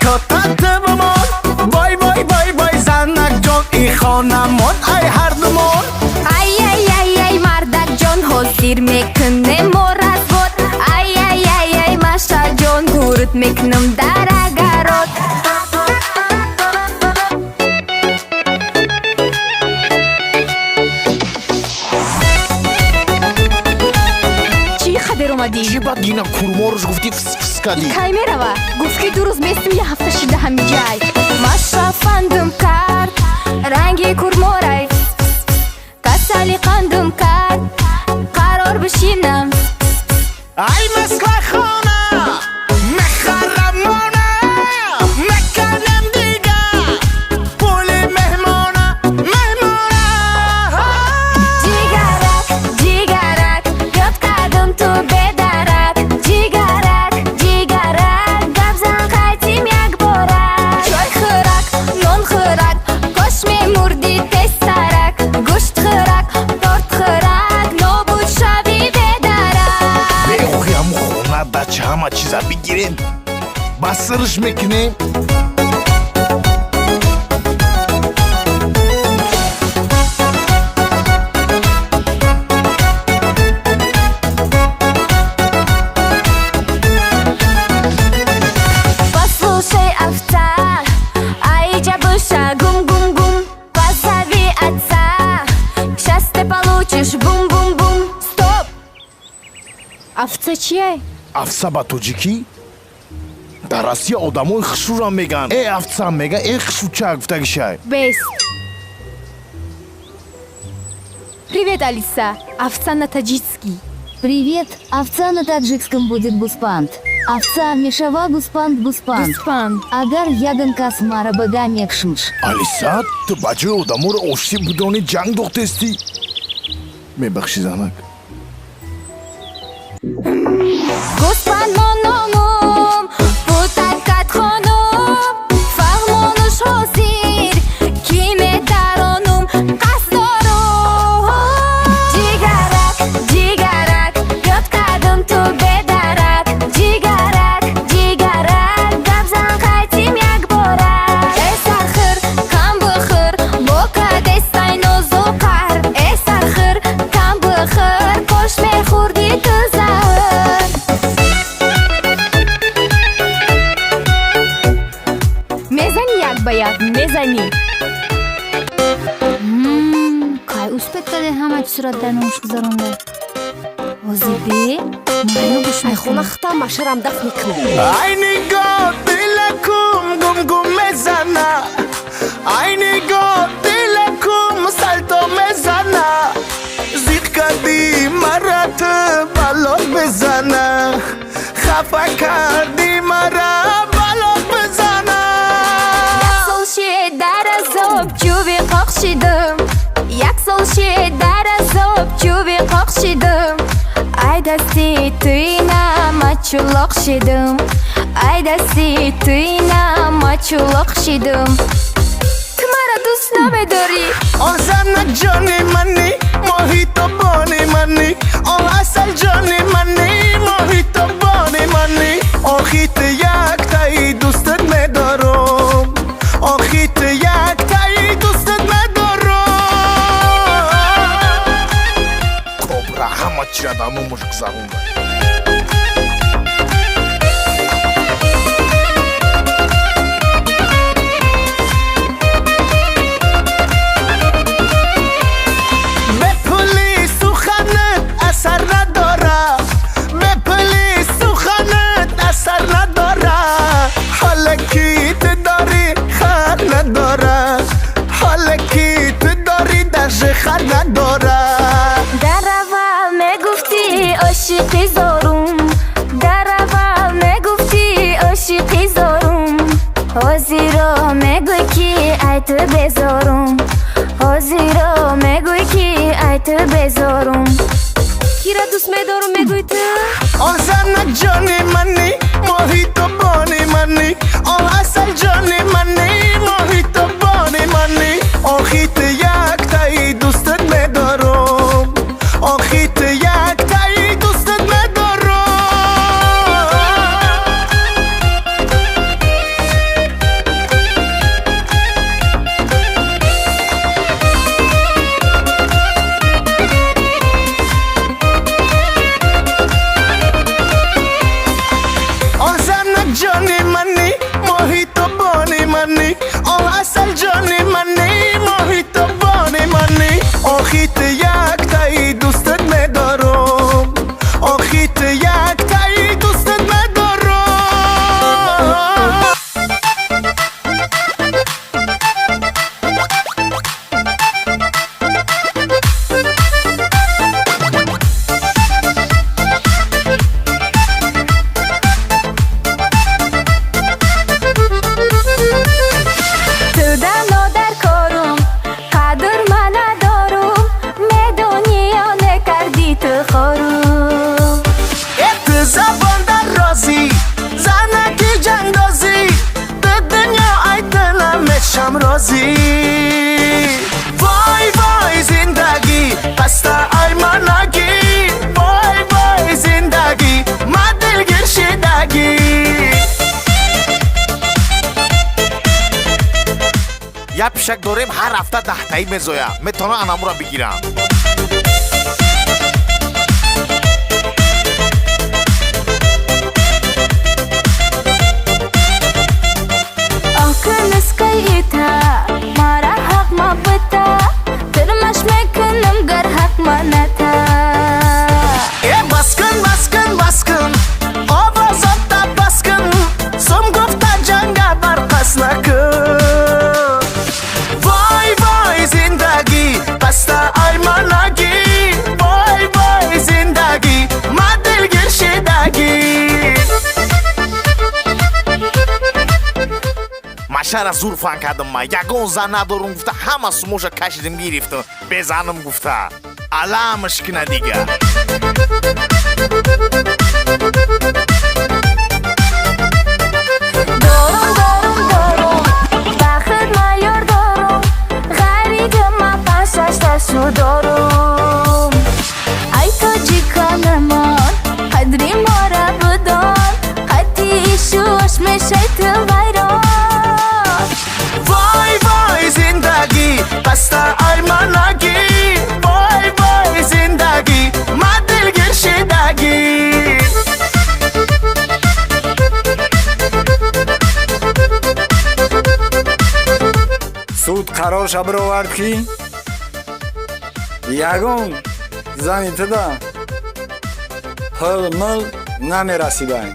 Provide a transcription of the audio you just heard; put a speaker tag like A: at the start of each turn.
A: تو تطبمون وای وای وای وای زنک جان ای خانمون ای هر دومون
B: ای مردک جان حاضر میکنه مرد بود ای مشتر جان گورت میکنم در اگرات
C: چی بعد گینا کورما روش گفتی فس فس کردی
B: کی میروا گفتی دو روز میستم یه هفته شده همین جای مشرفندم کرد رنگی کورمارای کسالی قندم کرد قرار بشینم
A: ای مسخره خانه مخرمانه مکنم دیگه پولی مهمانه
B: جیگرک یاد کردم تو بدرک جیگرک گپ زن قیتیم یک بارک چای خورک نون خورک کاش میمردی تسترک گوشت خورک تورت خورک نابود شوی بدرک
C: بخوی همون خورنا بچه همه چیزا بگیریم بسرش میکنیم
B: Послушай, овца, ай джабуша, гум-гум-гум Позови отца, сейчас ты получишь бум-бум-бум Стоп! Овца чья?
C: افسا با توجیکی در آسیا آدمای خشورا میگن ای افسا میگه ای خشوچه گفته شای
B: Бейс Привет, Алиса. Овца на таджикский.
D: Привет, овца на таджикском будет буспант. Овца мешава буспант буспант.
B: Буспан.
D: Агар яган касмара бага мекшмш.
C: алиса ту бачаи одаморо ошти будони ҷанг дохтести мебахши занак
B: Буспан мономум, бутакат хонум Фармонуш ҳозир, ки метаронум қасдорум Ҷигарак, ёд кардам ту бедарак Ҷигарак, гап зан қайтим як борак Эй сархир, кам бихир, бо кадестай нозуқар Эй сархир, кам бихир, кош мехӯрди ту заҳр Мезани як ба як, мезани
D: Кай успектаде ҳама чизро дар номуш гузаронда. Озибе, маё гӯш
B: Ай
D: мекунам.
B: хонахта машарам дафт мекунам
A: ای نگاه دلکم گم گم میزنه ای نگاه دلکم سلطا میزنه زیق کردی مرا تو بلاد بزنه خفه کردی مرا بلاد بزنه
B: Сол ши дар азоб чӯби қоқшидам Як сол ши дар азоб чӯби қоқшидам Ай дасти туина мачулоқ шидам Ай дасти туина мачулоқ шидам Ту мара дӯст намедорӣ
A: آن زنک جانی منی محیط بانی منی آن اصل جانی منی محیط بانی منی آخیت یک تایی دوستت میدارم آخیت یک تایی دوستت میدارم
C: кобра ҳама чира дар номуш гузаронда
A: به پلی سخنت اثر نداره به پلی سخنت اثر نداره حال کیت داری خر نداره حال کیت داری دژ خر نداره
B: дар аввал мегуфтӣ ошиқи зорум дар аввал мегуфтӣ ошиқи зорум ҳозиро мегӯй ки ай ту безорум ҳозиро мегӯй ки ай ту безорум киро дӯст медорум мегӯй ту
A: آن زنک جانی منی محیط بانی منی آن اصل جانی منی محیط بانی منی آخیت یک تایی دوستت میدارم آخیت یک تایی دوستت میدارم آخیت یک تایی دوستت ندارم آخیت یک تایی دوستت ندارم
B: تو دنو در کارم قدر من ندارم میدونی یا نکردی تو خورم
A: ات زبان در رازی زنکی جندازی به دنیا ای دلم شم رازی وای وای زندگی پستا ای منگی وای وای زندگی من دلگیر شدگی
C: یا پیشک داریم هر هفته 10 تایی میزویم میتونم انامو را بگیرم
B: مرا حق ما بتا ترمش میکنم گر حق ما نتا
A: بسکن بسکن بسکن آوازم تا بسکن سم گفته جنگ برقص نکن وای وای زندگی پستا ای منگی وای وای زندگی من دلگیر شدگی
C: مشه را زور فن کردم من یگون زن ندارم گفته همه سموشا کشیدم گرفتم به زنم گفته علامش کنه دیگه
B: دارم دارم دارم بخت ما یار دارم غریق ما پشش تشو دارم ای تو جیکان من قدری ما را بدان حتی ایشوش میشه تو ویران
A: وای وای زندگی پستا ای منگی وای وای زندگی من دلگیر شدگی
E: суд қарорша бировард ки ягон зани туда пил мил намерасидаем